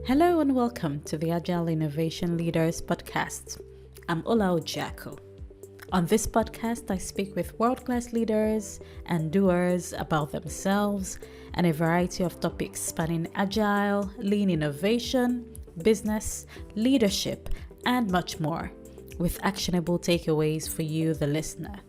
Hello and welcome to the Agile Innovation Leaders podcast. I'm Ola Ojako. On this podcast, I speak with world-class leaders and doers about themselves and a variety of topics spanning agile, lean innovation, business, leadership, and much more, with actionable takeaways for you, the listener.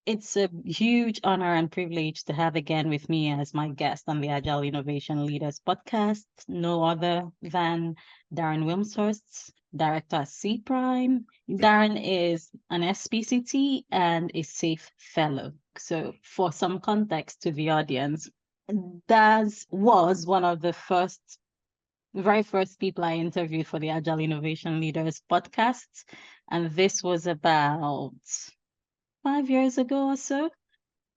It's a huge honor and privilege to have again with me as my guest on the Agile Innovation Leaders podcast, no other than Darren Wilmshurst, director at Cprime. Darren is an SPCT and a SAFE fellow. So for some context to the audience, Daz was one of the very first people I interviewed for the Agile Innovation Leaders podcast. And this was about 5 years ago or so.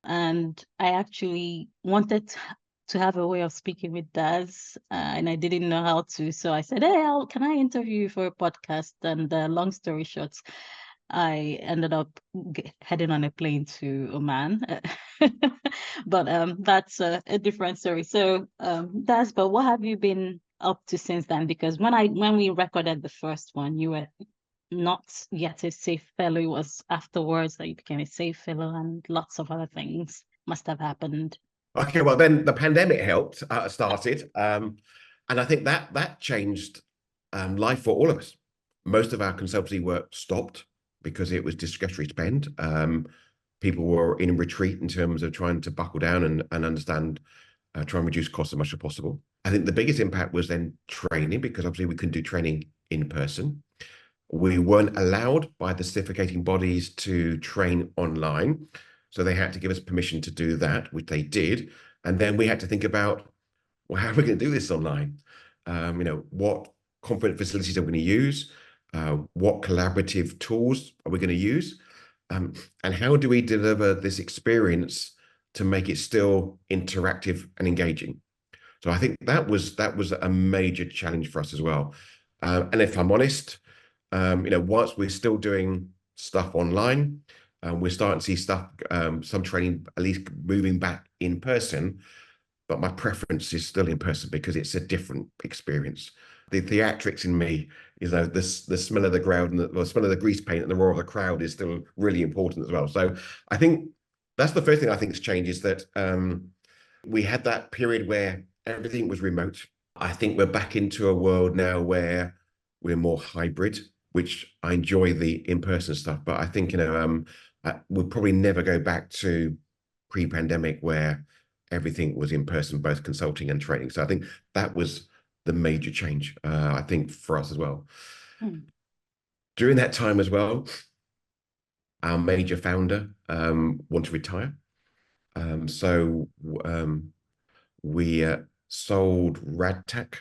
And I actually wanted to have a way of speaking with Daz, and I didn't know how to. So I said, hey, can I interview you for a podcast? And long story short, I ended up heading on a plane to Oman. But that's a different story. So Daz, but what have you been up to since then? Because when we recorded the first one, you were not yet a SAFE fellow. It was afterwards that you became a SAFE fellow, and lots of other things must have happened. Okay, well then the pandemic started, and I think that changed life for all of us. Most of our consultancy work stopped because it was discretionary spend. People were in retreat in terms of trying to buckle down and understand, try and reduce costs as much as possible. I think the biggest impact was then training, because obviously we couldn't do training in person. We weren't allowed by the certificating bodies to train online. So they had to give us permission to do that, which they did. And then we had to think about, well, how are we going to do this online? What conference facilities are we going to use? What collaborative tools are we going to use? And how do we deliver this experience to make it still interactive and engaging? So I think that was a major challenge for us as well. And if I'm honest, whilst we're still doing stuff online, we're starting to see stuff, some training at least moving back in person, but my preference is still in person because it's a different experience. The theatrics in me is the smell of the crowd and the smell of the grease paint and the roar of the crowd is still really important as well. So I think that's the first thing I think has changed, is that we had that period where everything was remote. I think we're back into a world now where we're more hybrid, which I enjoy the in-person stuff, but I think, we'll probably never go back to pre-pandemic where everything was in person, both consulting and training. So I think that was the major change, I think, for us as well. During that time as well, our major founder wanted to retire. So we sold RadTech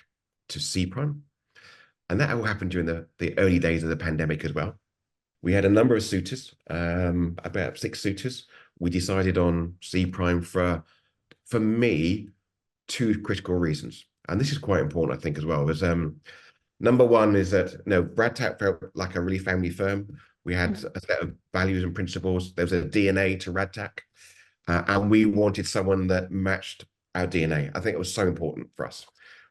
to Cprime. And that all happened during the early days of the pandemic as well. We had a number of suitors, about 6 suitors. We decided on Cprime for me, 2 critical reasons. And this is quite important, I think, as well. There's, number one is that, RadTech felt like a really family firm. We had a set of values and principles. There was a DNA to RadTech. And we wanted someone that matched our DNA. I think it was so important for us.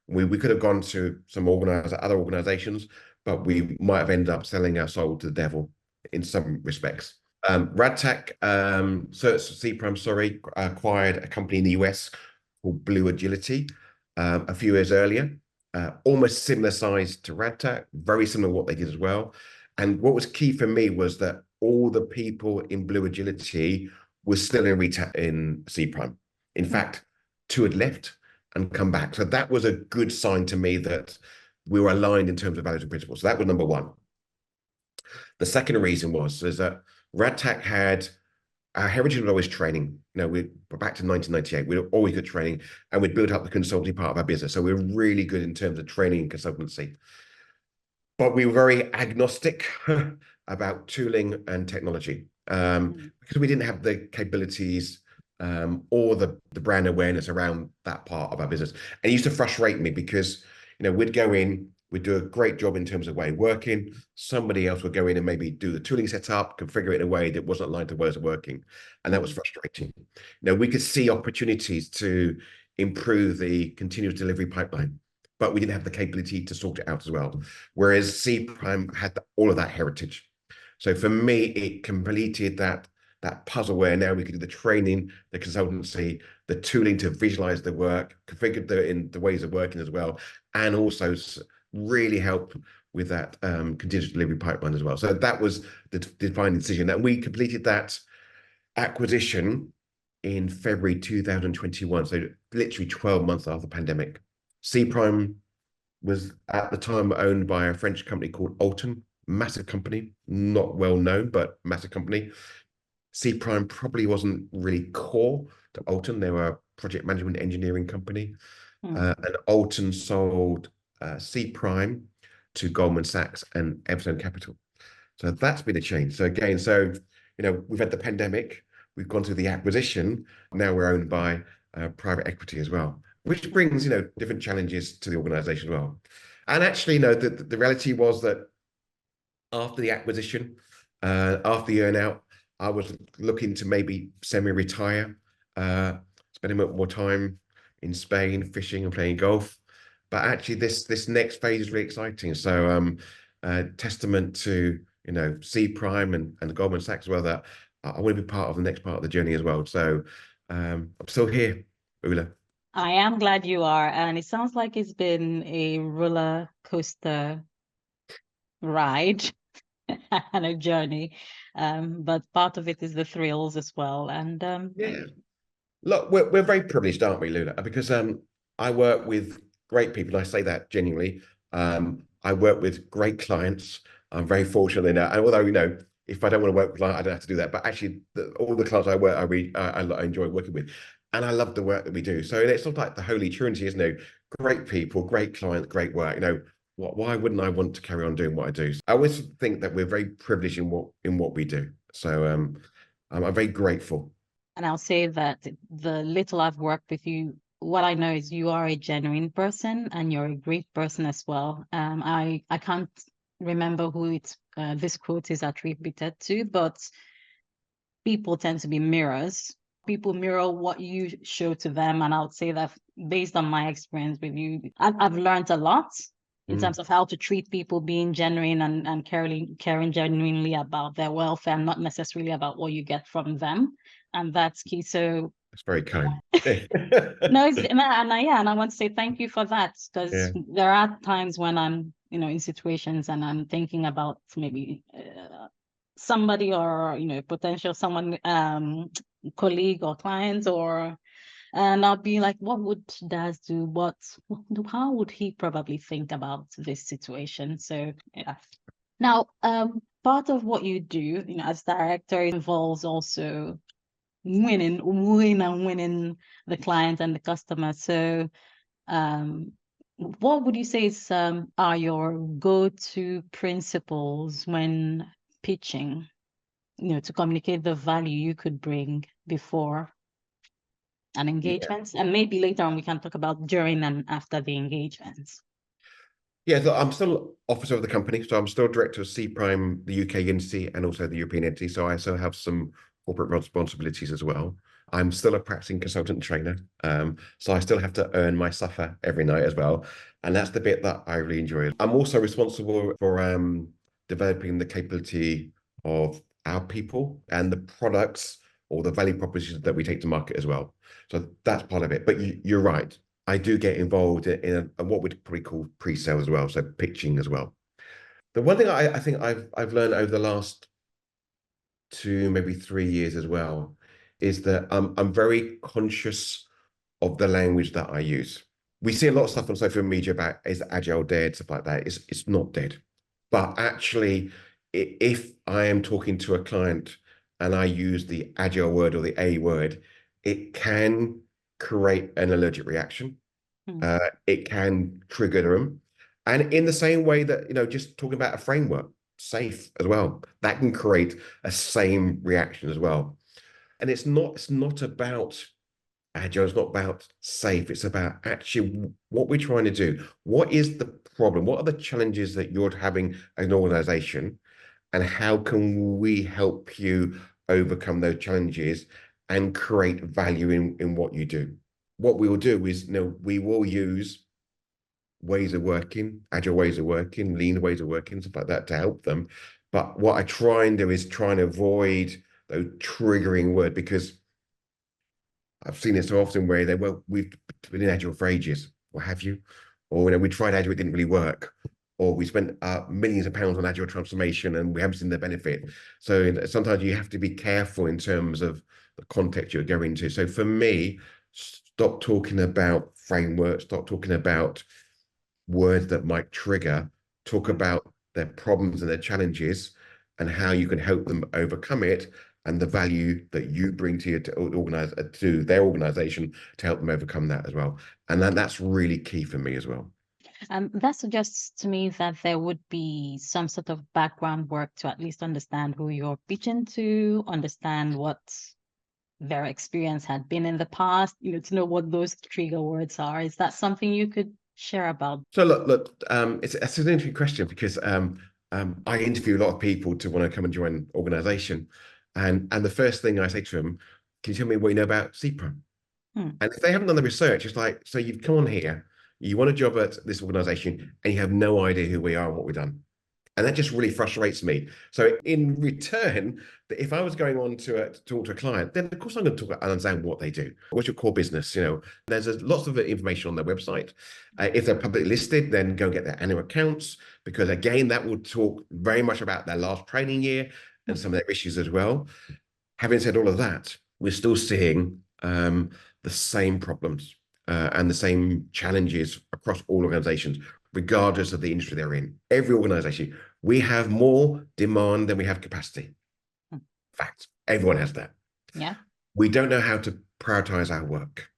We could have gone to some other organizations, but we might have ended up selling our soul to the devil in some respects. RadTech, Cprime, acquired a company in the US called Blue Agility a few years earlier, almost similar size to RadTech, very similar to what they did as well. And what was key for me was that all the people in Blue Agility were still in Cprime. In fact, 2 had left and come back. So that was a good sign to me that we were aligned in terms of values and principles. So that was number one. The second reason is that RadTech had, our heritage was always training. We're back to 1998. We were always good training, and we'd built up the consulting part of our business. So we were really good in terms of training and consultancy. But we were very agnostic about tooling and technology, because we didn't have the capabilities or the brand awareness around that part of our business. And it used to frustrate me because, we'd go in, we'd do a great job in terms of way of working. Somebody else would go in and maybe do the tooling setup, configure it in a way that wasn't aligned to ways of working. And that was frustrating. We could see opportunities to improve the continuous delivery pipeline. but we didn't have the capability to sort it out as well. Whereas Cprime had all of that heritage. So for me, it completed that puzzle where now we could do the training, the consultancy, the tooling to visualize the work, configure the ways of working as well, and also really help with that continuous delivery pipeline as well. So that was the defining decision. And we completed that acquisition in February 2021. So literally 12 months after the pandemic. Cprime was at the time owned by a French company called Alton, massive company, not well known, but massive company. Cprime probably wasn't really core to Alton. They were a project management engineering company. And Alton sold Cprime to Goldman Sachs and Everstone Capital. So that's been a change. So again, we've had the pandemic, we've gone through the acquisition, now we're owned by private equity as well, which brings, different challenges to the organization as well. And actually, the reality was that after the acquisition, after the earn-out, I was looking to maybe semi-retire, spending more time in Spain, fishing and playing golf. But actually, this next phase is really exciting. So, testament to Cprime and Goldman Sachs as well, that I want to be part of the next part of the journey as well. So, I'm still here, Ula. I am glad you are, and it sounds like it's been a roller coaster ride and a journey, but part of it is the thrills as well. And yeah, look, we're very privileged, aren't we, Lula? Because I work with great people, and I say that genuinely. I work with great clients. I'm very fortunate in that. And although, if I don't want to work with clients, I don't have to do that. But actually, all the clients I work, I enjoy working with, and I love the work that we do. So it's sort of like the holy trinity, isn't it? Great people, great clients, great work. Why wouldn't I want to carry on doing what I do? I always think that we're very privileged in what we do. So I'm very grateful. And I'll say that the little I've worked with you, what I know is you are a genuine person and you're a great person as well. I can't remember who this quote is attributed to, but people tend to be mirrors. People mirror what you show to them. And I would say that based on my experience with you, I've learned a lot in terms of how to treat people, being genuine and caring genuinely about their welfare, not necessarily about what you get from them. And that's key. So it's very kind. No, and I want to say thank you for that, because there are times when I'm, in situations and I'm thinking about maybe somebody or, potential someone, colleague or client, and I'll be like, what would Daz do? How would he probably think about this situation? So yeah. Now, part of what you do, as director involves also winning the client and the customer. So, what would you say are your go-to principles when pitching, to communicate the value you could bring before an engagement? And maybe later on we can talk about during and after the engagements. Yeah, so I'm still officer of the company, so I'm still director of Cprime, the UK entity, and also the European entity. So I also have some corporate responsibilities as well. I'm still a practicing consultant and trainer, so I still have to earn my supper every night as well, and that's the bit that I really enjoy. I'm also responsible for developing the capability of our people and the products or the value propositions that we take to market as well. So that's part of it. But you're right. I do get involved in what we'd probably call pre-sale as well, so pitching as well. The one thing I think I've learned over the last 2, maybe 3 years as well, is that I'm very conscious of the language that I use. We see a lot of stuff on social media about is Agile dead, stuff like that. It's not dead. But actually, if I am talking to a client and I use the Agile word or the A word, it can create an allergic reaction. It can trigger them. And in the same way that, just talking about a framework, safe as well, that can create a same reaction as well. And it's not about Agile, it's not about safe, it's about actually what we're trying to do. What is the problem? What are the challenges that you're having as an organization? And how can we help you overcome those challenges and create value in what you do? What we will do is, we will use ways of working, agile ways of working, lean ways of working, stuff like that to help them. But what I try and do is try and avoid those triggering words, because I've seen it so often where well, we've been in agile for ages, or have you? Or we tried agile, it didn't really work. Or we spent millions of pounds on agile transformation and we haven't seen the benefit. So sometimes you have to be careful in terms of the context you're going into. So for me, stop talking about frameworks, stop talking about words that might trigger, talk about their problems and their challenges and how you can help them overcome it, and the value that you bring to to their organization to help them overcome that as well. And that's really key for me as well. That suggests to me that there would be some sort of background work to at least understand who you're pitching to, understand what their experience had been in the past, to know what those trigger words are. Is that something you could share about? So look, it's an interesting question, because I interview a lot of people to want to come and join an organization, and the first thing I say to them, can you tell me what you know about Cprime? And if they haven't done the research, it's like, so you've come on here, you want a job at this organization, and you have no idea who we are and what we've done. And that just really frustrates me. So in return, if I was going on to talk to a client, then of course I'm going to talk, understand what they do. What's your core business? There's lots of information on their website. If they're publicly listed, then go and get their annual accounts, because again, that will talk very much about their last training year and some of their issues as well. Having said all of that, we're still seeing the same problems and the same challenges across all organizations, regardless of the industry they're in. Every organization, we have more demand than we have capacity. Fact, everyone has that. Yeah. We don't know how to prioritize our work.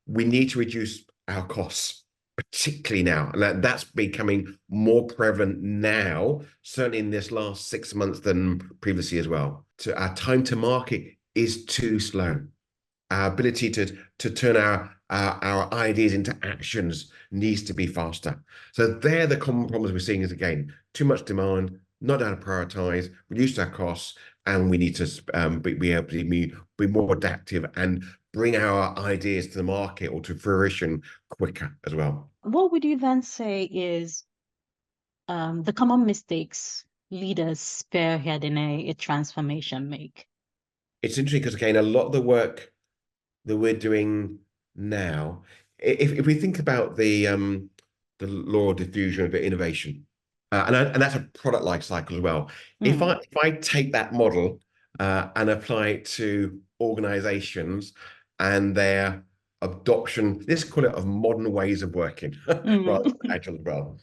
We need to reduce our costs, particularly now. And that's becoming more prevalent now, certainly in this last 6 months than previously as well. So our time to market is too slow. Our ability to turn our ideas into actions needs to be faster. So they're the common problems we're seeing is, again, too much demand, not how to prioritize, reduce our costs, and we need to be able to be more adaptive and bring our ideas to the market or to fruition quicker as well. What would you then say is the common mistakes leaders spearheading a transformation make? It's interesting because, again, a lot of the work that we're doing now, if we think about the law of diffusion of innovation, and that's a product life cycle as well. If I take that model and apply it to organizations and their adoption, let's call it, of modern ways of working, rather than agile as well.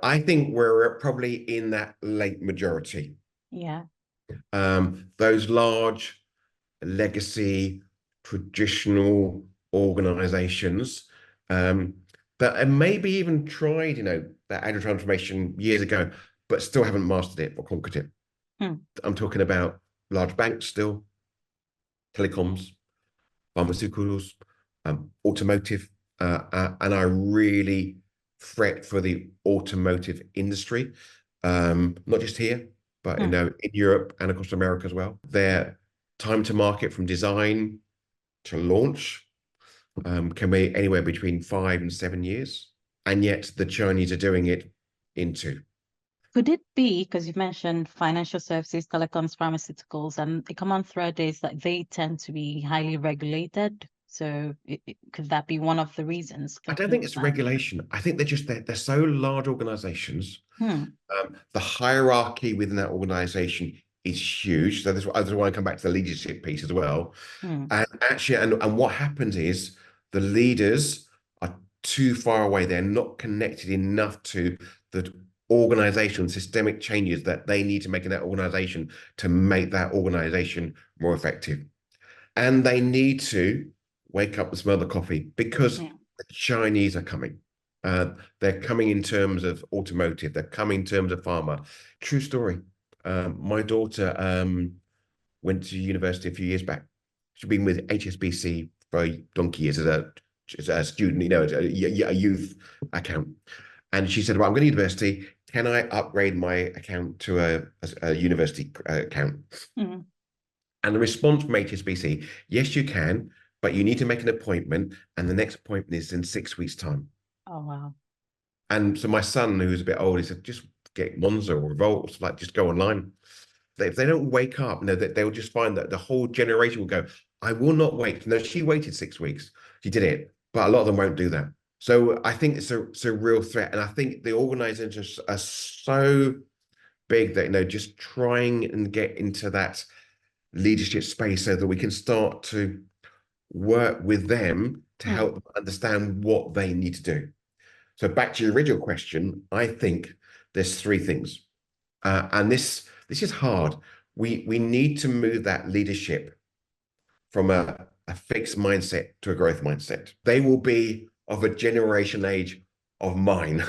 I think we're probably in that late majority. Yeah. Those large legacy traditional organizations that maybe even tried, that agile transformation years ago, but still haven't mastered it or conquered it. I'm talking about large banks still, telecoms, pharmaceuticals, automotive, and I really fret for the automotive industry, not just here, but in Europe and across America as well. Their time to market from design to launch can be anywhere between 5 and 7 years, and yet the Chinese are doing it in 2. Could it be, because you've mentioned financial services, telecoms, pharmaceuticals, and the common thread is that they tend to be highly regulated? So could that be one of the reasons? I don't think it's regulation. I think they're so large organizations. The hierarchy within that organization is huge. So that's why I come back to the leadership piece as well. And actually, and what happens is the leaders are too far away. They're not connected enough to the organizational and systemic changes that they need to make in that organization to make that organization more effective. And they need to wake up and smell the coffee, because the Chinese are coming. They're coming in terms of automotive. They're coming in terms of pharma. True story. My daughter went to university a few years back. She's been with HSBC for a donkey years as a student, a youth account. And she said, well, I'm going to university. Can I upgrade my account to a university account? And the response from HSBC, yes, you can, but you need to make an appointment, and the next appointment is in 6 weeks' time. Oh, wow. And so my son, who's a bit old, he said, just get Monza or Revolt, like just go online. If they don't wake up, they'll just find that the whole generation will go, I will not wait. No, she waited 6 weeks. She did it, but a lot of them won't do that. So I think it's a real threat. And I think the organizations are so big that, just trying and get into that leadership space so that we can start to work with them to help them understand what they need to do. So back to your original question, I think there's three things. And this is hard. We need to move that leadership from a fixed mindset to a growth mindset. They will be of a generation age of mine.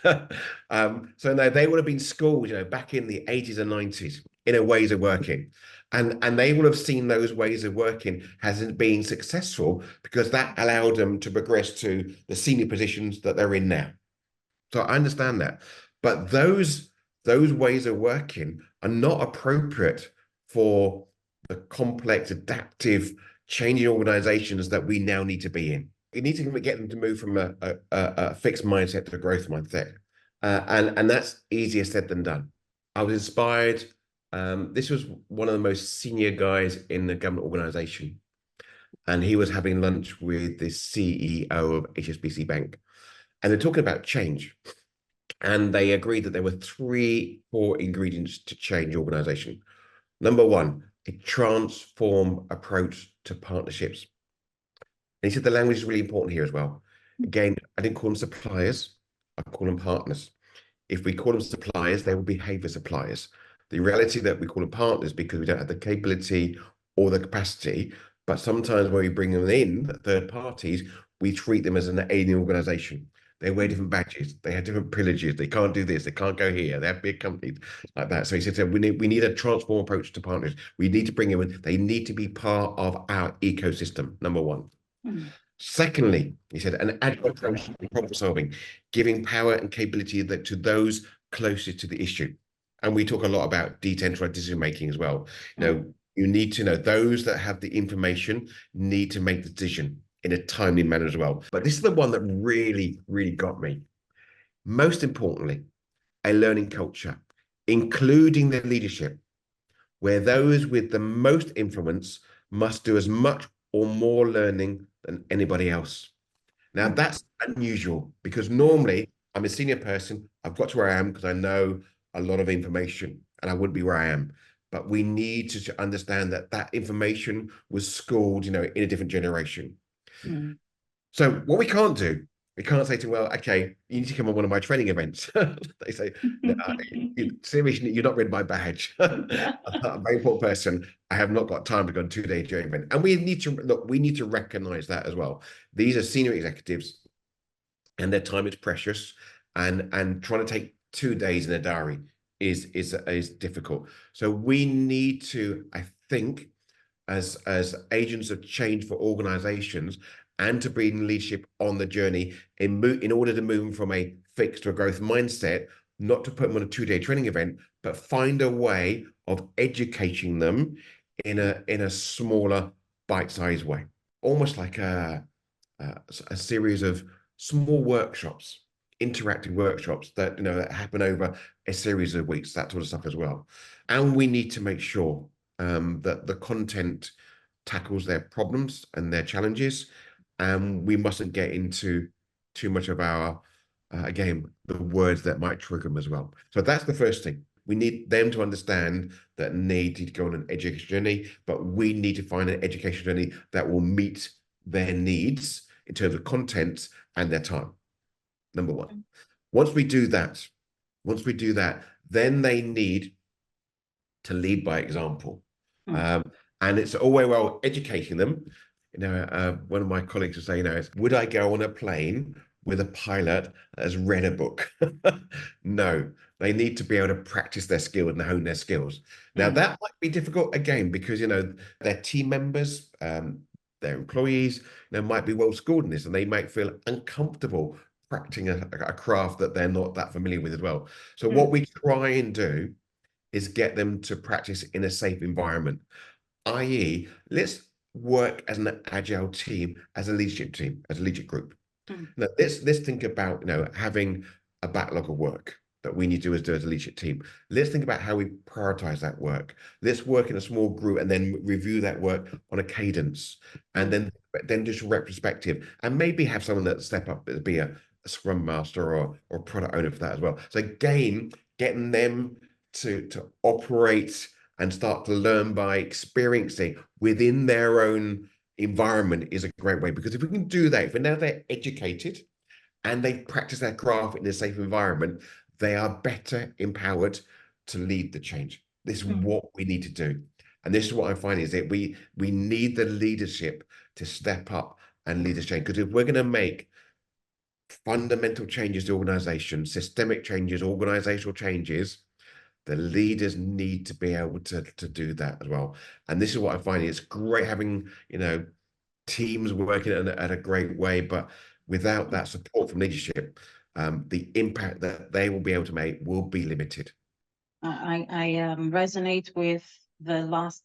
So no, they would have been schooled, back in the 80s and 90s in a ways of working. And they will have seen those ways of working hasn't been successful because that allowed them to progress to the senior positions that they're in now. So I understand that. But those ways of working are not appropriate for the complex, adaptive, changing organizations that we now need to be in. You need to get them to move from a fixed mindset to a growth mindset. And that's easier said than done. I was inspired. This was one of the most senior guys in the government organization. And he was having lunch with the CEO of HSBC Bank. And they're talking about change. And they agreed that there were 3 core ingredients to change organization. Number one, a transform approach to partnerships. And he said the language is really important here as well. Again, I didn't call them suppliers, I call them partners. If we call them suppliers, they will behave as suppliers. The reality that we call them partners because we don't have the capability or the capacity, but sometimes when we bring them in, third parties, we treat them as an alien organization. They wear different badges, they have different privileges, they can't do this, they can't go here, they have big companies like that. So he said, we need a transform approach to partners. We need to bring them in, they need to be part of our ecosystem, number one. Secondly, he said, an agile approach to problem solving, giving power and capability to those closest to the issue. And we talk a lot about decentralized decision making as well. You need to know those that have the information need to make the decision in a timely manner as well. But this is the one that really, really got me. Most importantly, a learning culture, including the leadership, where those with the most influence must do as much or more learning than anybody else. Now, that's unusual because normally I'm a senior person. I've got to where I am because I know a lot of information and I wouldn't be where I am. But we need to understand that information was schooled, in a different generation. So what we can't do, we can't say to them, well, okay, you need to come on one of my training events. They say, no, seriously, you're not read my badge. I'm a very important person. I have not got time to go on a 2-day training event. And we need to recognize that as well. These are senior executives and their time is precious. And trying to take 2 days in a diary is difficult. So we need to, I think, as agents of change for organizations and to bring leadership on the journey in order to move them from a fixed to a growth mindset, not to put them on a 2-day training event, but find a way of educating them in a smaller bite-sized way, almost like a series of small workshops, interactive workshops that that happen over a series of weeks, that sort of stuff as well. And we need to make sure that the content tackles their problems and their challenges. And we mustn't get into too much of our, again, the words that might trigger them as well. So that's the first thing. We need them to understand that they need to go on an education journey, but we need to find an education journey that will meet their needs in terms of content and their time. Number one. Once we do that, then they need to lead by example. And it's all very well educating them. One of my colleagues was saying, would I go on a plane with a pilot that has read a book? No, they need to be able to practice their skill and hone their skills. Now, that might be difficult again, because, their team members, their employees, might be well schooled in this, and they might feel uncomfortable practicing a craft that they're not that familiar with as well. So what we try and do is get them to practice in a safe environment, i.e., let's work as an agile team, as a leadership group. Mm. Now, let's think about, having a backlog of work that we need to do as a leadership team. Let's think about how we prioritize that work. Let's work in a small group and then review that work on a cadence, and then just retrospective, and maybe have someone that step up to be a scrum master or product owner for that as well. So again, getting them to operate and start to learn by experiencing within their own environment is a great way, because if we can do that, if now they're educated and they practice their craft in a safe environment, they are better empowered to lead the change. This is what we need to do. And this is what I find is that we need the leadership to step up and lead this change. Because if we're going to make fundamental changes to organization, systemic changes, organizational changes, the leaders need to be able to do that as well. And this is what I find. It's great having, teams working at a great way, but without that support from leadership, the impact that they will be able to make will be limited. I resonate with the last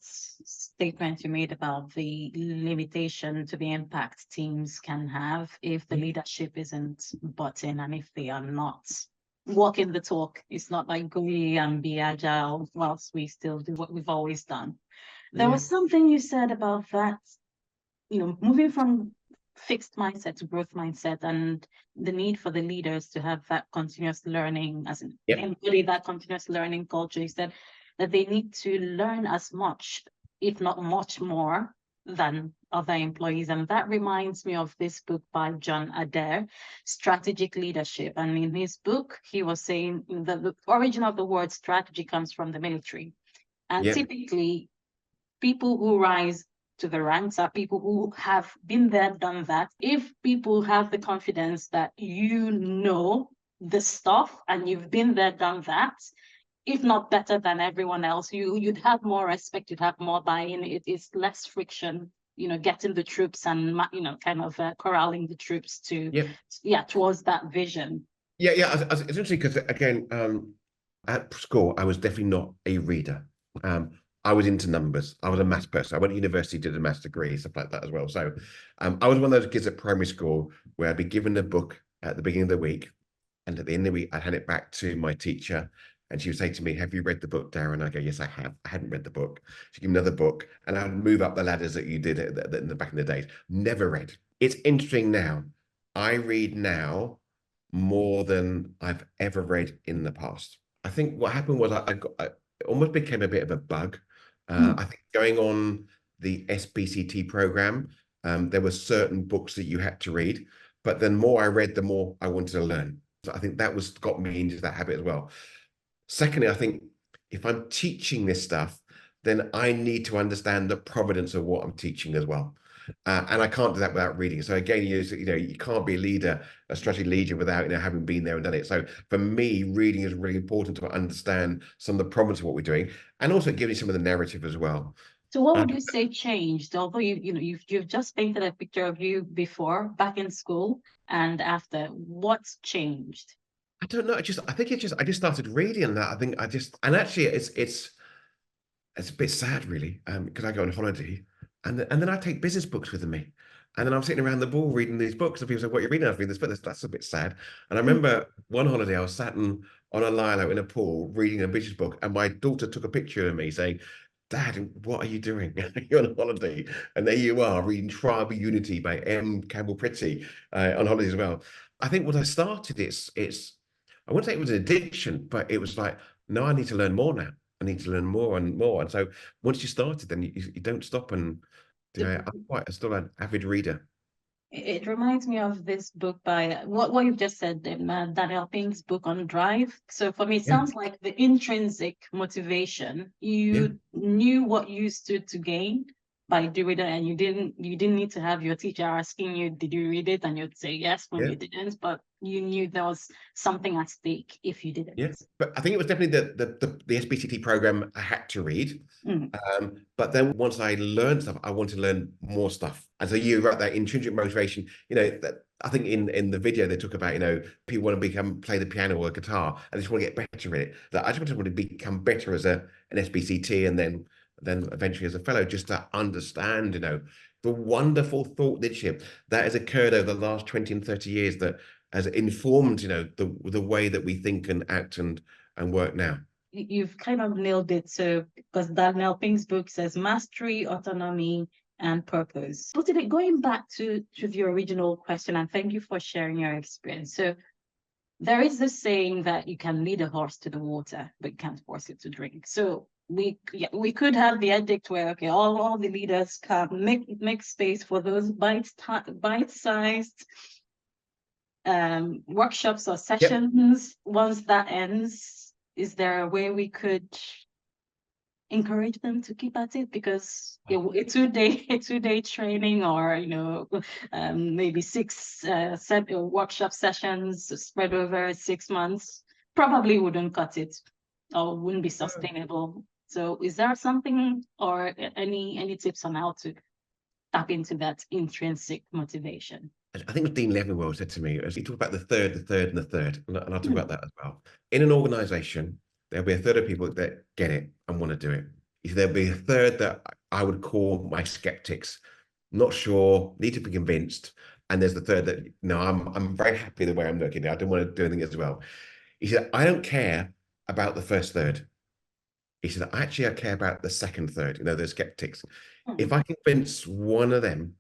statement you made about the limitation to the impact teams can have if the leadership isn't bought in, and if they are not walking the talk. It's not like go and be agile whilst we still do what we've always done. There was something you said about that, moving from fixed mindset to growth mindset, and the need for the leaders to have that continuous learning, as in embody that continuous learning culture. You said that they need to learn as much, if not much more, than other employees. And that reminds me of this book by John Adair, Strategic Leadership. And in his book, he was saying the origin of the word strategy comes from the military. And typically, people who rise to the ranks are people who have been there, done that. If people have the confidence that you know the stuff and you've been there, done that, if not better than everyone else, you'd have more respect, you'd have more buy-in. It is less friction, getting the troops and kind of corralling the troops to towards that vision. It's interesting because again, at school I was definitely not a reader. I was into numbers. I was a maths person. I went to university, did a maths degree, stuff like that as well. So I was one of those kids at primary school where I'd be given a book at the beginning of the week, and at the end of the week, I'd hand it back to my teacher, and she would say to me, "Have you read the book, Darren?" I go, "Yes, I have. I hadn't read the book." She'd give me another book, and I'd move up the ladders that you did in the back in the days. Never read. It's interesting now. I read now more than I've ever read in the past. I think what happened was I it almost became a bit of a bug. I think going on the SBCT program, there were certain books that you had to read, but the more I read, the more I wanted to learn. So I think that got me into that habit as well. Secondly, I think if I'm teaching this stuff, then I need to understand the provenance of what I'm teaching as well. And I can't do that without reading. So again, you can't be a leader, a strategy leader without having been there and done it. So for me, reading is really important to understand some of the provenance of what we're doing, and also giving some of the narrative as well. So what would you say changed? Although you've just painted a picture of you before, back in school, and after. What's changed? I don't know. I just started reading that. And actually it's a bit sad really, because I go on holiday and then I take business books with me. And then I'm sitting around the pool reading these books, and people say, "What are you reading?" I read this book. That's a bit sad. And I remember one holiday I was sat on a lilo in a pool reading a business book, and my daughter took a picture of me saying, "Dad, what are you doing? You're on holiday." And there you are reading Tribal Unity by M. Campbell Pretty on holiday as well. I think when I started, I wouldn't say it was an addiction, but it was like, no, I need to learn more now. I need to learn more and more. And so once you started, then you don't stop. And I'm still an avid reader. It reminds me of this book by what you've just said, Daniel Pink's book on Drive. So for me, it sounds like the intrinsic motivation. You knew what you stood to gain by doing it, and you didn't need to have your teacher asking you, "Did you read it?" And you'd say yes when you didn't, but you knew there was something at stake if you didn't. Yeah, but I think it was definitely the SBCT program I had to read. But then once I learned stuff, I wanted to learn more stuff. And so you wrote that intrinsic motivation, that I think in the video they talk about, people want to play the piano or guitar, and they just want to get better at it. That I just want to become better as an SBCT, and then eventually as a fellow, just to understand, the wonderful thought leadership that has occurred over the last 20 and 30 years that has informed, the way that we think and act and work now. You've kind of nailed it. So, because Daniel Pink's book says mastery, autonomy, and purpose. But going back to the original question, and thank you for sharing your experience. So, there is this saying that you can lead a horse to the water, but you can't force it to drink. So we could have the edict where, okay, all the leaders can make space for those bite-sized workshops or sessions. Yep. Once that ends, is there a way we could encourage them to keep at it? Because a two-day training, or maybe 6 workshop sessions spread over 6 months probably wouldn't cut it or wouldn't be sustainable. So is there something or any tips on how to tap into that intrinsic motivation? I think it was Dean Levenwell said to me, as he talked about the third, and the third, and I'll talk about that as well. In an organization, there'll be a third of people that get it and want to do it. There'll be a third that I would call my skeptics, not sure, need to be convinced. And there's the third that, no, I'm very happy the way I'm looking. I don't want to do anything as well. He said, I don't care about the first third. He said, actually, I care about the second third, the skeptics. If I convince one of them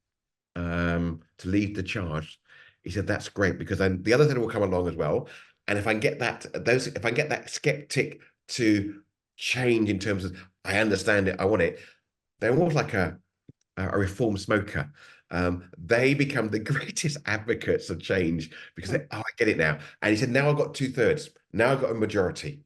to lead the charge, he said, that's great, because then the other third will come along as well. And if I can get that skeptic to change in terms of, I understand it, I want it, they're almost like a reformed smoker. They become the greatest advocates of change because I get it now. And he said, now I've got 2/3. Now I've got a majority.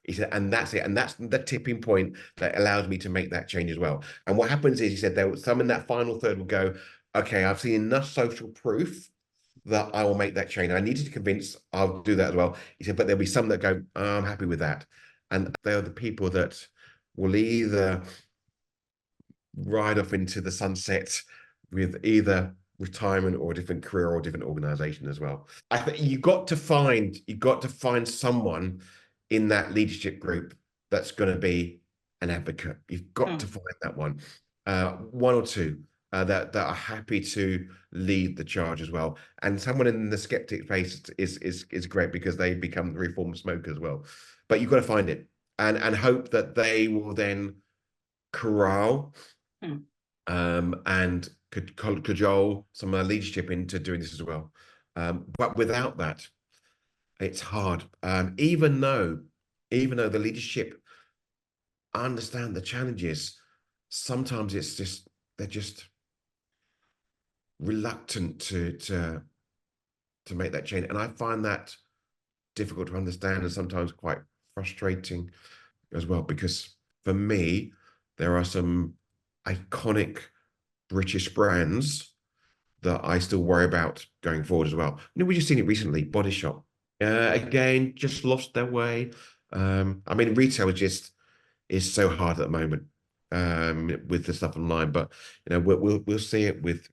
He said, and that's it. And that's the tipping point that allows me to make that change as well. And what happens is, he said, there some in that final third will go, okay, I've seen enough social proof that I will make that change. I needed to convince, I'll do that as well. He said, but there'll be some that go, oh, I'm happy with that. And they're the people that will either ride off into the sunset with either retirement or a different career or a different organization as well. I think you got to find someone in that leadership group that's going to be an advocate. You've got to find that one or two that are happy to lead the charge as well. And someone in the skeptic space is great, because they become the reformed smoker as well. But you've got to find it and hope that they will then corral and cajole some leadership into doing this as well. But without that, it's hard. Even though the leadership understand the challenges, sometimes they're just reluctant to make that change. And I find that difficult to understand and sometimes quite frustrating as well, because for me, there are some iconic British brands that I still worry about going forward as well. We just seen it recently, Body Shop. Again, just lost their way. I mean, retail is so hard at the moment with the stuff online, but we'll see it with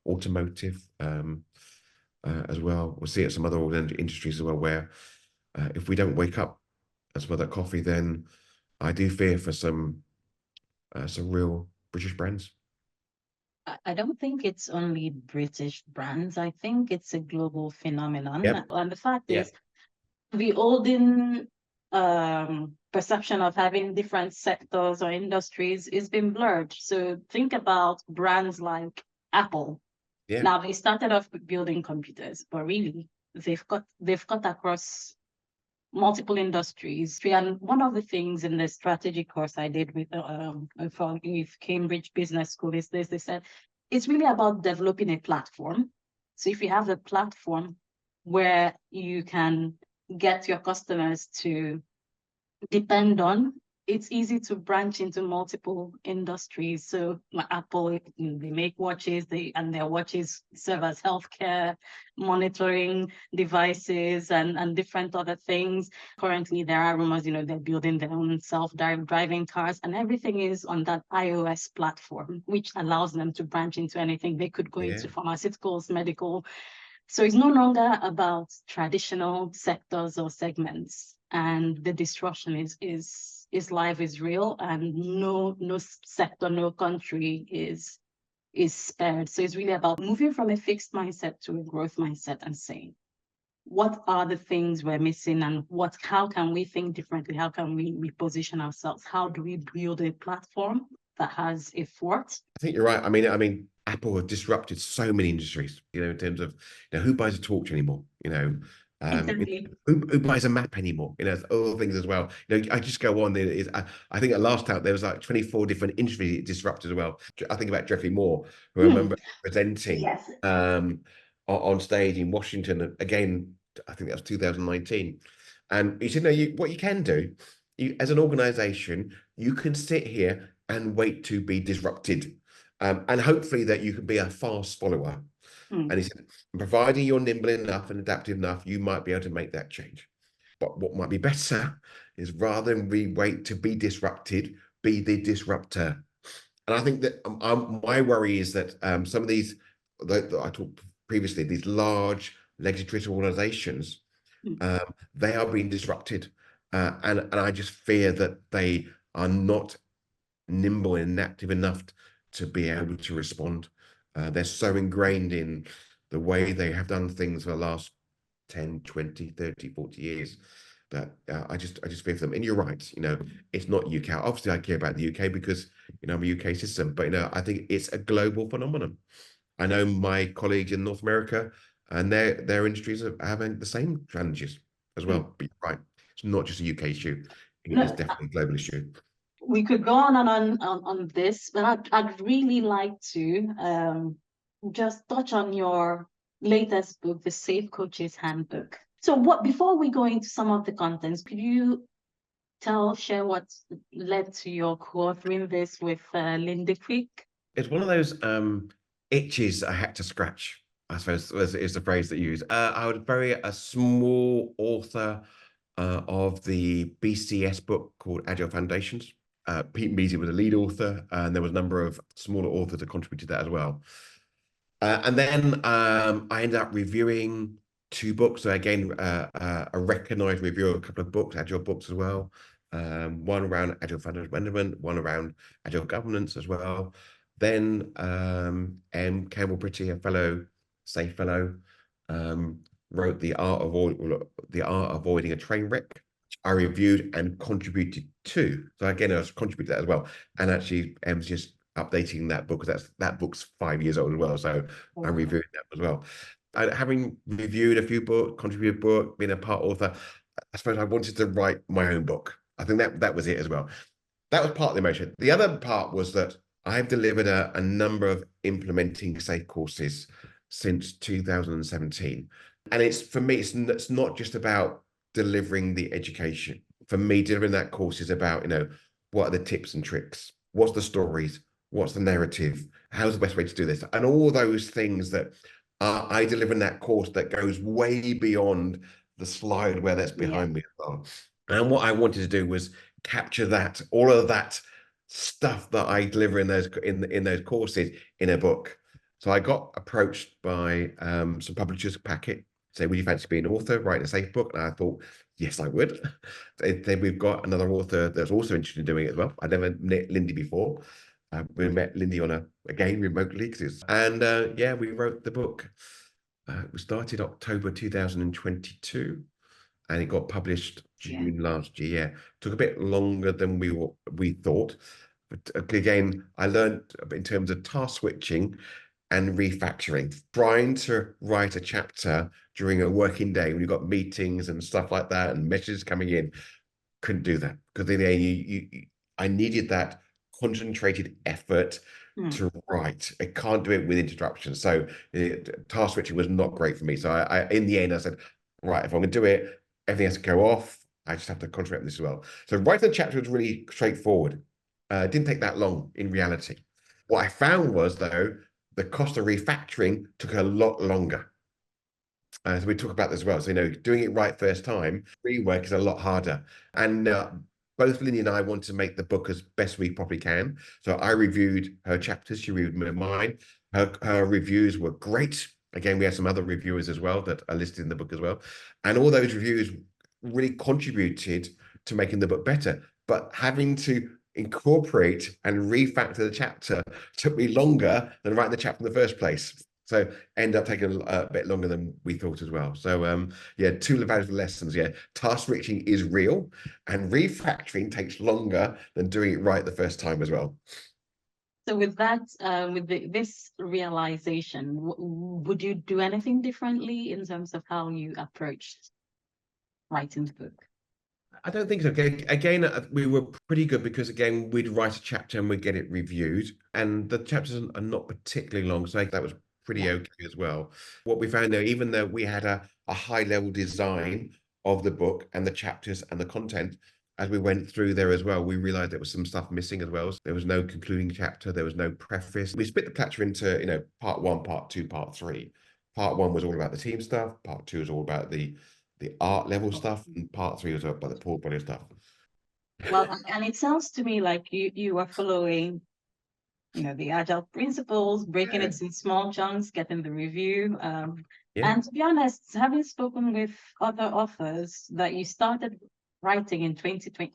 automotive as well. We'll see it some other industries as well, where if we don't wake up and smell that coffee, then I do fear for some real British brands. I don't think it's only British brands. I think it's a global phenomenon. Yep. And the fact is, the olden perception of having different sectors or industries is been blurred. So think about brands like Apple. Yeah. Now, they started off building computers, but really they've cut across multiple industries. And one of the things in the strategy course I did with Cambridge Business School is this: they said it's really about developing a platform. So if you have a platform where you can get your customers to depend on, it's easy to branch into multiple industries. So Apple, they make watches, and their watches serve as healthcare, monitoring devices, and different other things. Currently, there are rumors, they're building their own self-driving cars, and everything is on that iOS platform, which allows them to branch into anything. They could go into pharmaceuticals, medical. So it's no longer about traditional sectors or segments, and the disruption is live, is real, and no sector, no country is is spared. So it's really about moving from a fixed mindset to a growth mindset and saying, what are the things we're missing, and how can we think differently? How can we reposition ourselves? How do we build a platform that has a fort? I think you're right. I mean, Apple have disrupted so many industries, in terms of, who buys a torch anymore? Exactly. Who buys a map anymore? Other things as well. I just go on. I think at last count there was like 24 different industries disrupted as well. I think about Jeffrey Moore, who I remember presenting Yes. on stage in Washington again. I think that was 2019, and he said, "No, what you can do, as an organization, you can sit here and wait to be disrupted, and hopefully that you can be a fast follower." And he said, providing you're nimble enough and adaptive enough, you might be able to make that change. But what might be better is, rather than we wait to be disrupted, be the disruptor. And I think that my worry is that some of these, that I talked previously, these large legislative organizations, they are being disrupted. And I just fear that they are not nimble and active enough to be able to respond. They're so ingrained in the way they have done things for the last 10, 20, 30, 40 years that I just fear for them. And you're right, it's not UK. Obviously, I care about the UK because, I'm a UK citizen, but, I think it's a global phenomenon. I know my colleagues in North America and their industries are having the same challenges as well. But you're right, it's not just a UK issue. It's definitely a global issue. We could go on and on this, but I'd really like to just touch on your latest book, The Safe Coach's Handbook. So before we go into some of the contents, could you share what led to your co-authoring this with Linda Quick? It's one of those itches I had to scratch, I suppose, is the phrase that you use. I was a small author of the BCS book called Agile Foundations. Pete Beasley was a lead author, and there was a number of smaller authors that contributed to that as well. And then I ended up reviewing 2 books. So again, a recognized review of a couple of books, Agile books as well. One around Agile Financial Management, one around Agile Governance as well. Then M. Campbell Pretty, a SAFE fellow, wrote The Art of Avoiding a Train Wreck. I reviewed and contributed to. So again, I was contributed to that as well. And actually, M's just updating that book, because that book's 5 years old as well. So I'm reviewing that as well. Having reviewed a few books, contributed book, been a part author, I suppose I wanted to write my own book. I think that was it as well. That was part of the emotion. The other part was that I've delivered a number of implementing SAFE courses since 2017. And for me, it's not just about delivering the education. For me, delivering that course is about, what are the tips and tricks? What's the stories? What's the narrative? How's the best way to do this? And all those things that I deliver in that course that goes way beyond the slide where that's behind me as well. And what I wanted to do was capture that, all of that stuff that I deliver in those courses in a book. So I got approached by some publishers, Packet, say, would you fancy being an author, writing a SAFE book? And I thought, yes, I would. Then we've got another author that's also interested in doing it as well. I'd never met Lindy before. We met Lindy again remotely, and we wrote the book. We started October 2022, and it got published June last year. Took a bit longer than we thought, but again, I learned in terms of task switching and refactoring. Trying to write a chapter during a working day when you've got meetings and stuff like that and messages coming in, couldn't do that, because then I needed that concentrated effort to write. I can't do it with interruptions. So task switching was not great for me. So I in the end, I said, right, if I'm going to do it, everything has to go off. I just have to concentrate on this as well. So writing the chapter was really straightforward. It didn't take that long in reality. What I found was, though, the cost of refactoring took a lot longer. So we talk about this as well. So, doing it right first time, rework is a lot harder. And both Lindy and I want to make the book as best we probably can. So I reviewed her chapters, she reviewed mine. Her reviews were great. Again, we have some other reviewers as well that are listed in the book as well. And all those reviews really contributed to making the book better. But having to incorporate and refactor the chapter took me longer than writing the chapter in the first place. So end up taking a bit longer than we thought as well. So yeah, two valuable lessons. Yeah, task switching is real, and refactoring takes longer than doing it right the first time as well. So with that, this realization, would you do anything differently in terms of how you approached writing the book? I don't think so. Again, we were pretty good because again, we'd write a chapter and we'd get it reviewed, and the chapters are not particularly long, so that was pretty okay as well. What we found though, even though we had a high level design of the book and the chapters and the content, as we went through there as well, we realized there was some stuff missing as well. There was no concluding chapter, there was no preface. We split the chapter into, part 1, part 2, part 3. Part 1 was all about the team stuff, part 2 is all about the art level stuff, and part 3 was about the portfolio stuff. Well, and it sounds to me like you are following, the Agile principles, breaking it in small chunks, getting the review. And to be honest, having spoken with other authors, that you started writing in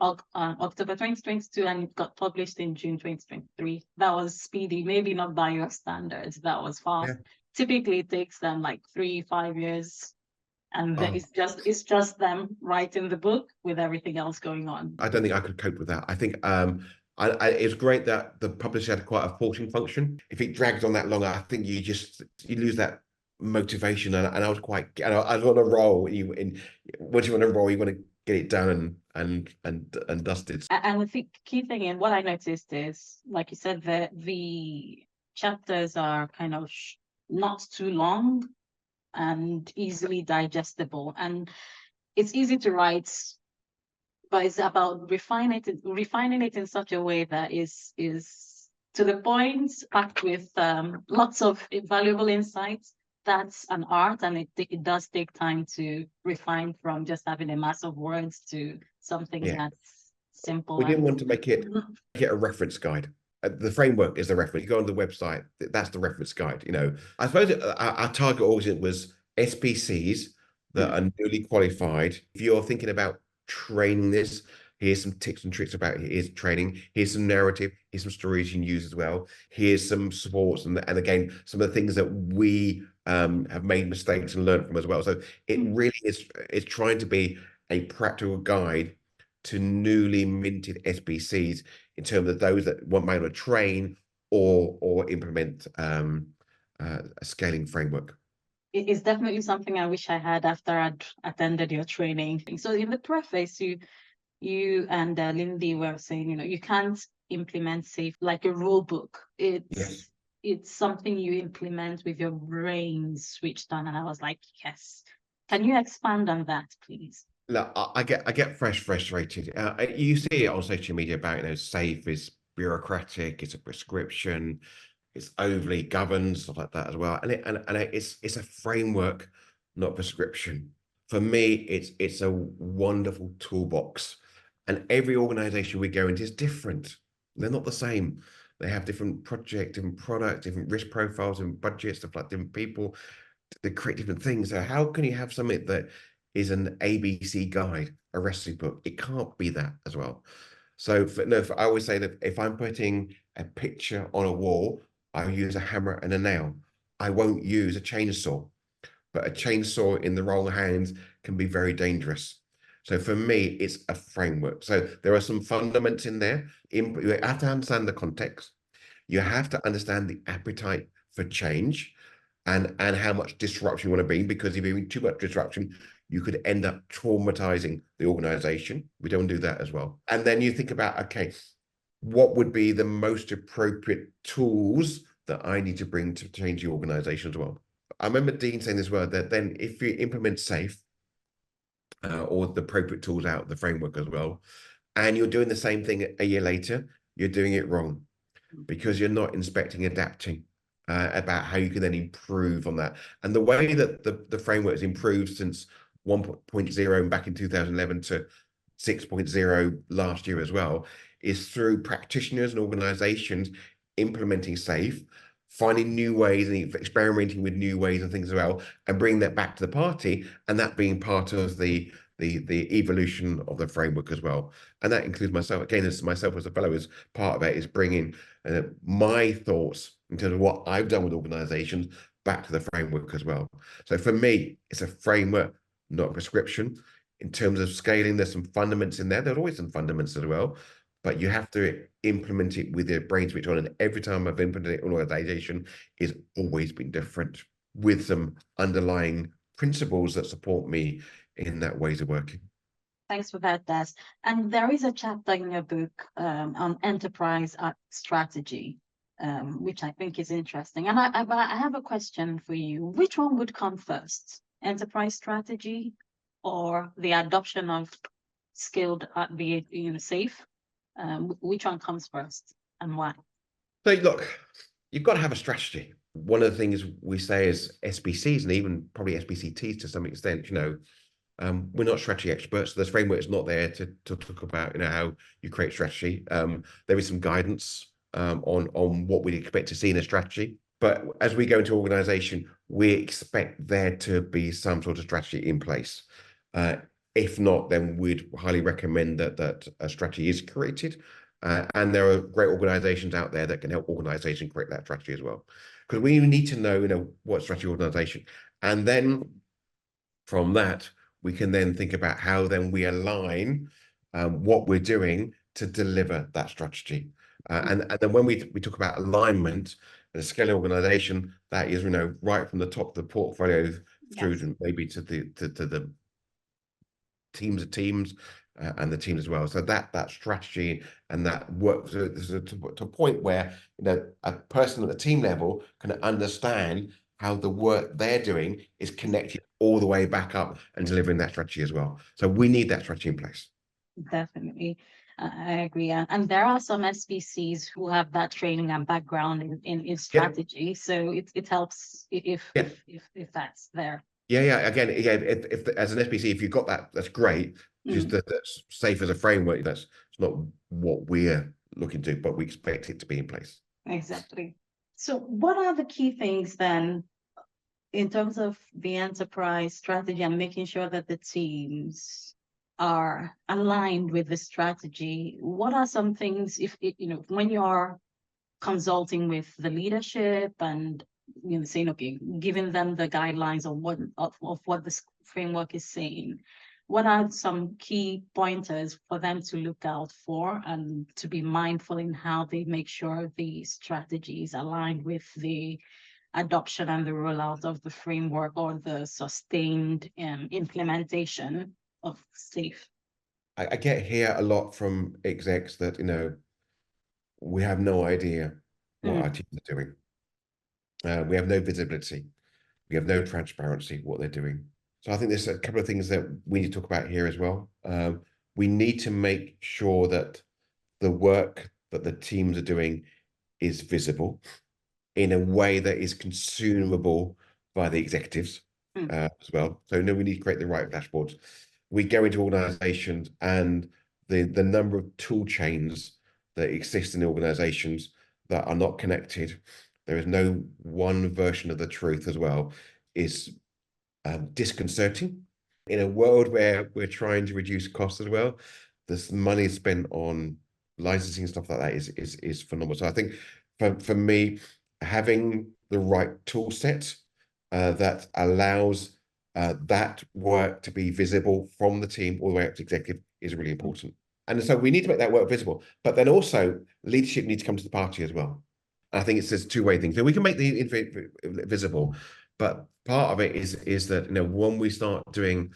October 2022, and it got published in June 2023. That was speedy, maybe not by your standards. That was fast. Yeah. Typically, it takes them like 3-5 years. And it's just them writing the book with everything else going on. I don't think I could cope with that. I think it's great that the publisher had quite a forcing function. If it drags on that long, I think you lose that motivation. And I was I was on a roll. Once you're on a roll, you want to get it done and dusted. And the key thing, and what I noticed is, like you said, the chapters are kind of not too long and easily digestible, and it's easy to write, but it's about refining it in such a way that is to the point, packed with lots of valuable insights. That's an art, and it does take time to refine from just having a mass of words to something that's simple. We didn't want to make it a reference guide. The framework is the reference. You go on the website, that's the reference guide. I suppose our target audience was SPCs that are newly qualified. If you're thinking about training this, here's some tips and tricks about here's training, here's some narrative, here's some stories you can use as well, here's some supports, and again, some of the things that we have made mistakes and learned from as well. So it really is trying to be a practical guide to newly minted SPCs in terms of those that might want to train or implement a scaling framework. It is definitely something I wish I had after I'd attended your training. So in the preface, you and Lindy were saying, you can't implement SAFe like a rule book. It's something you implement with your brain switched on. And I was like, yes. Can you expand on that, please? Look, I get frustrated. You see it on social media about SAFe is bureaucratic, it's a prescription, it's overly governed, stuff like that as well. And it's a framework, not a prescription. For me, it's a wonderful toolbox. And every organization we go into is different. They're not the same. They have different project, different product, different risk profiles, and budgets, stuff like different people. They create different things. So how can you have something that is an ABC guide, a recipe book? It can't be that as well. So I always say that if I'm putting a picture on a wall, I use a hammer and a nail. I won't use a chainsaw, but a chainsaw in the wrong hands can be very dangerous. So for me, it's a framework. So there are some fundamentals in there. You have to understand the context. You have to understand the appetite for change and how much disruption you want to be, because if you're in too much disruption, you could end up traumatizing the organization. We don't do that as well. And then you think about, okay, what would be the most appropriate tools that I need to bring to change the organization as well? I remember Dean saying as well, that then if you implement SAFe or the appropriate tools out of the framework as well, and you're doing the same thing a year later, you're doing it wrong, because you're not inspecting, adapting about how you can then improve on that. And the way that the framework has improved since 1.0 back in 2011 to 6.0 last year as well is through practitioners and organizations implementing SAFe, finding new ways and experimenting with new ways and things as well, and bringing that back to the party, and that being part of the the evolution of the framework as well. And that includes myself, again, as myself as a fellow, as part of it is bringing my thoughts in terms of what I've done with organizations back to the framework as well. So for me, it's a framework, not a prescription. In terms of scaling, there's some fundamentals in there. There's always some fundamentals as well, but you have to implement it with your brain switch on. And every time I've implemented it in an organization, it's always been different, with some underlying principles that support me in that ways of working. Thanks for that, Des. And there is a chapter in your book on enterprise strategy, which I think is interesting. And I have a question for you. Which one would come first? Enterprise strategy or the adoption of skilled, safe? Which one comes first and why? So look, you've got to have a strategy. One of the things we say as SBCs, and even probably SBCTs to some extent, we're not strategy experts. So this framework is not there to talk about, how you create strategy. There is some guidance on what we'd expect to see in a strategy. But as we go into organization, we expect there to be some sort of strategy in place. If not, then we'd highly recommend that a strategy is created. And there are great organizations out there that can help organizations create that strategy as well. Because we need to know, what strategy organization. And then from that, we can then think about how then we align what we're doing to deliver that strategy. And then when we talk about alignment and a scaling organization, that is, right from the top of the portfolio through to maybe to the teams of teams and the team as well. So that strategy and that work to a point where a person at the team level can understand how the work they're doing is connected all the way back up and delivering that strategy as well. So we need that strategy in place. Definitely. I agree. And there are some SBCs who have that training and background in strategy. Yeah. So it helps if that's there. Yeah. Again, if as an SBC, if you've got that, that's great. Just that's safe as a framework. That's not what we're looking to, but we expect it to be in place. Exactly. So what are the key things then in terms of the enterprise strategy and making sure that the teams are aligned with the strategy? What are some things when you're consulting with the leadership and saying, okay, giving them the guidelines of what this framework is saying, what are some key pointers for them to look out for and to be mindful in how they make sure the strategy is aligned with the adoption and the rollout of the framework or the sustained implementation of SAFE? I get here a lot from execs that, we have no idea what our teams are doing. We have no visibility. We have no transparency what they're doing. So I think there's a couple of things that we need to talk about here as well. We need to make sure that the work that the teams are doing is visible in a way that is consumable by the executives as well. So we need to create the right dashboards. We go into organizations and the number of tool chains that exist in the organizations that are not connected, there is no one version of the truth as well, is disconcerting. In a world where we're trying to reduce costs as well, this money spent on licensing and stuff like that is phenomenal. So I think for me, having the right tool set that allows that work to be visible from the team all the way up to executive is really important. And so we need to make that work visible, but then also leadership needs to come to the party as well. And I think it's this two-way thing. So we can make the visible, but part of it is that when we start doing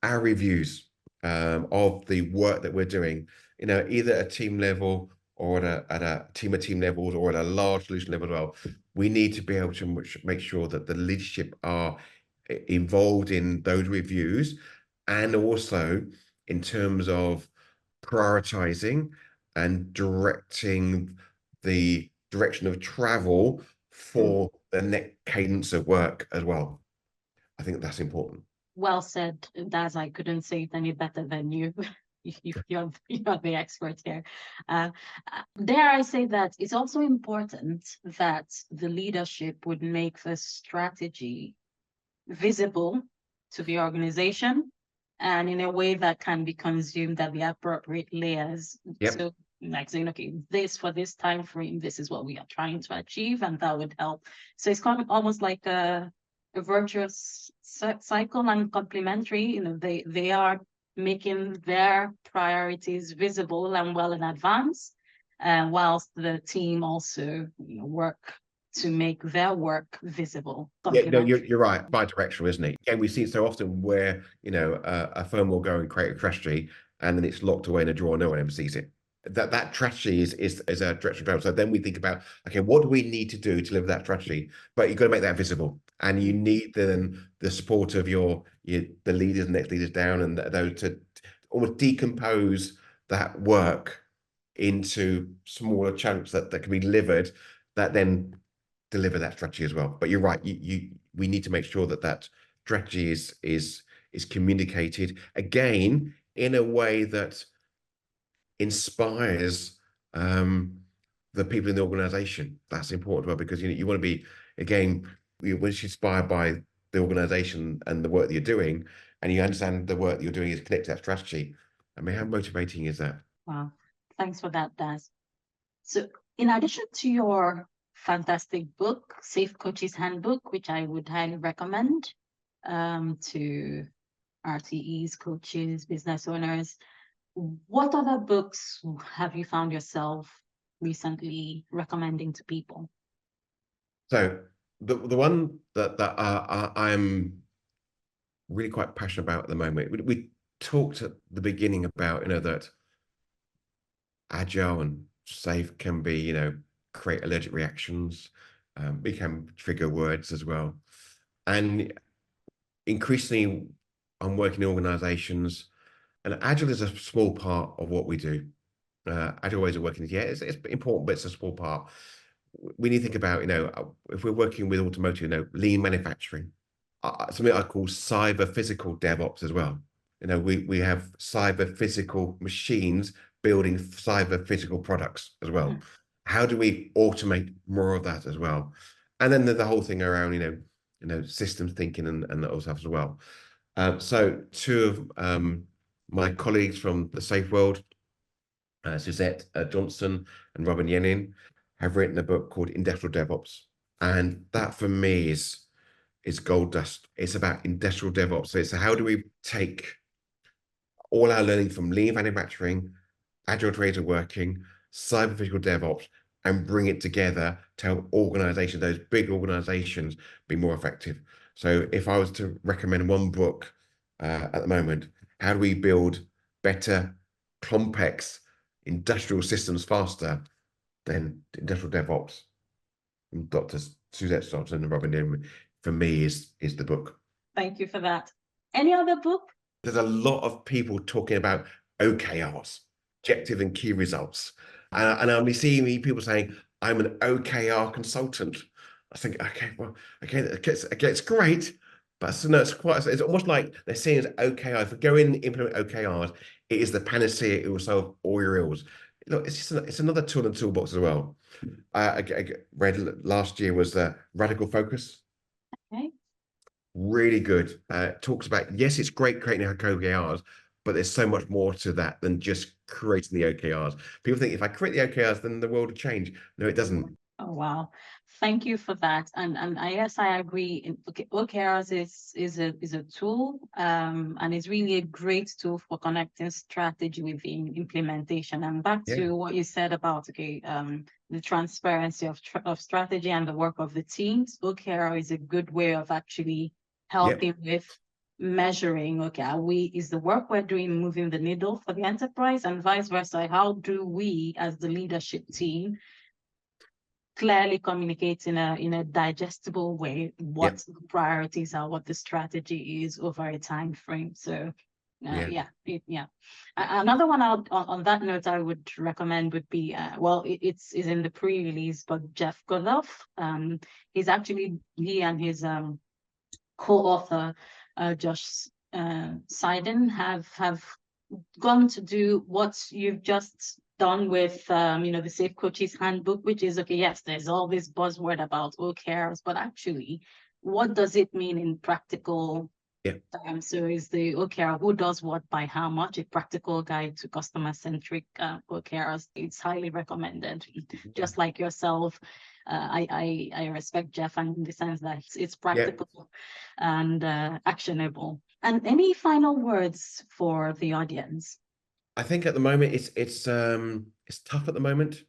our reviews of the work that we're doing, either at a team level or at a team of team levels or at a large solution level as well, we need to be able to make sure that the leadership are involved in those reviews, and also in terms of prioritizing and directing the direction of travel for the next cadence of work as well. I think that's important. Well said, Daz. I couldn't say it any better than you. You're the expert here. Dare I say that it's also important that the leadership would make the strategy visible to the organization and in a way that can be consumed at the appropriate layers. Yep. So like saying, okay, this for this time frame, this is what we are trying to achieve, and that would help. So it's kind of almost like a virtuous cycle and complementary. You know, they are making their priorities visible and well in advance, whilst the team also, you know, work to make their work visible. Yeah, no, you're right. Bi-directional, isn't it? And we see it so often where, you know, a firm will go and create a strategy and then it's locked away in a drawer, no one ever sees it. That strategy is a direction of travel. So then we think about, okay, what do we need to do to deliver that strategy? But you've got to make that visible, and you need then the support of the leaders, next leaders down, and those to almost decompose that work into smaller chunks that can be delivered, that then deliver that strategy as well. But you're right, we need to make sure that strategy is communicated again in a way that inspires the people in the organization. That's important as well, because you want to be, again, once you're inspired by the organization and the work that you're doing, and you understand the work that you're doing is connected to that strategy. I mean, how motivating is that? Wow, thanks for that, Daz. So in addition to your fantastic book, Safe Coaches Handbook, which I would highly recommend to RTEs, coaches, business owners, what other books have you found yourself recently recommending to people? So the one that I'm really quite passionate about at the moment, we talked at the beginning about, you know, that Agile and safe can be, you know, create allergic reactions, become trigger words as well. And increasingly, I'm working in organizations, and Agile is a small part of what we do. Agile ways of working, yeah, it's important, but it's a small part. We need to think about, you know, if we're working with automotive, you know, lean manufacturing, something I call cyber physical DevOps as well. You know, we have cyber physical machines building cyber physical products as well. Mm-hmm. How do we automate more of that as well? And then the whole thing around, you know, systems thinking and that other stuff as well. So two of my colleagues from the Safe World, Suzette Johnson and Robin Yenin, have written a book called Industrial DevOps. And that for me is gold dust. It's about industrial DevOps. So it's how do we take all our learning from lean manufacturing, agile ways of working, cyber physical DevOps, and bring it together to help organizations, those big organizations, be more effective. So if I was to recommend one book at the moment, how do we build better, complex industrial systems faster, then industrial DevOps from Dr. Suzette Johnson and Robin Yenin, for me, is the book. Thank you for that. Any other book? There's a lot of people talking about OKRs, objective and key results. And I'll be seeing people saying, I'm an OKR consultant. I think, okay, well, okay, it's great, but no, it's almost like they're saying it's OKR. If we go in and implement OKRs, it is the panacea, it will solve all your ills. Look, it's another tool in the toolbox as well. I read last year was Radical Focus. Okay. Really good. Talks about, yes, it's great creating OKRs, but there's so much more to that than just creating the OKRs. People think if I create the OKRs, then the world will change. No, it doesn't. Oh, wow. Thank you for that. And yes, I agree. OKRs is a tool, and it's really a great tool for connecting strategy with implementation. And back to what you said about, the transparency of strategy and the work of the teams. OKR is a good way of actually helping with measuring, is the work we're doing moving the needle for the enterprise, and vice versa? How do we as the leadership team clearly communicate in a digestible way what the priorities are, what the strategy is over a time frame? So another one on that note I would recommend would be it's in the pre-release, but Jeff Goloff, he and his co-author Josh Seiden have gone to do what you've just done with the Safe Coaches Handbook, which is yes, there's all this buzzword about OKRs, but actually, what does it mean in practical Yeah. So is the OKR who does what by how much, a practical guide to customer-centric OKRs. It's highly recommended. Just like yourself, I respect Jeff in the sense that it's practical and actionable. And any final words for the audience? I think at the moment it's tough at the moment.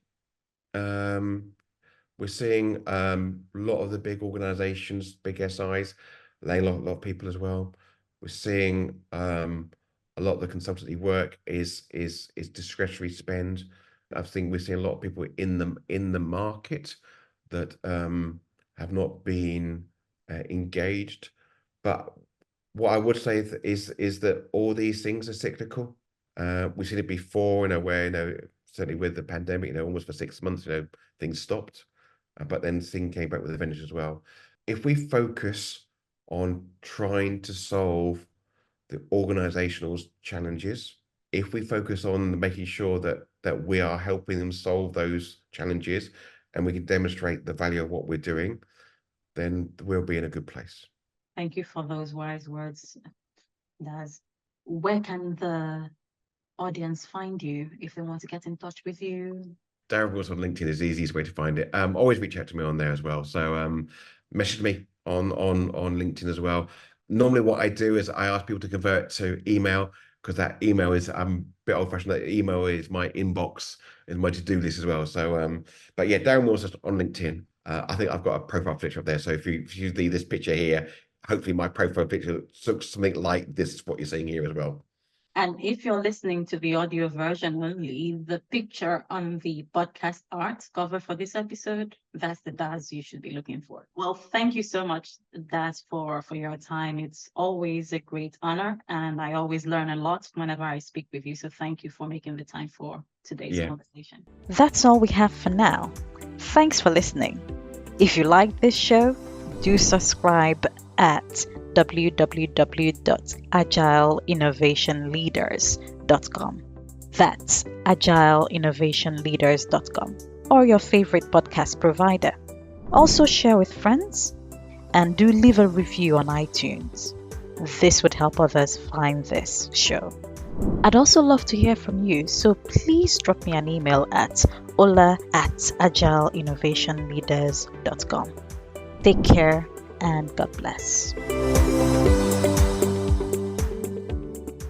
We're seeing a lot of the big organizations, big SIs, laying a lot of people as well. We're seeing a lot of the consultancy work is discretionary spend. I think we're seeing a lot of people in the market that have not been engaged. But what I would say is that all these things are cyclical. We've seen it before, where certainly with the pandemic, almost for 6 months, things stopped. But then thing came back with a vengeance as well. If we focus on trying to solve the organizational challenges, if we focus on making sure that we are helping them solve those challenges and we can demonstrate the value of what we're doing, then we'll be in a good place. Thank you for those wise words, Daz. Where can the audience find you if they want to get in touch with you? Darren Wilmshurst on LinkedIn is the easiest way to find it. Always reach out to me on there as well. So message me on LinkedIn as well. Normally what I do is I ask people to convert to email, because that email is, I'm a bit old fashioned. That email is my inbox and my to-do list as well. So but yeah, Darren Wilmshurst on LinkedIn. I think I've got a profile picture up there. So if you see this picture here, hopefully my profile picture looks something like this, what you're seeing here as well. And if you're listening to the audio version only, the picture on the podcast art cover for this episode, that's the Daz you should be looking for. Well, thank you so much, Daz, for your time. It's always a great honor, and I always learn a lot whenever I speak with you. So thank you for making the time for today's conversation. That's all we have for now. Thanks for listening. If you like this show, do subscribe at www.agileinnovationleaders.com. That's agileinnovationleaders.com, or your favorite podcast provider. Also share with friends and do leave a review on iTunes. This would help others find this show. I'd also love to hear from you, so please drop me an email at ola@agileinnovationleaders.com. Take care and God bless.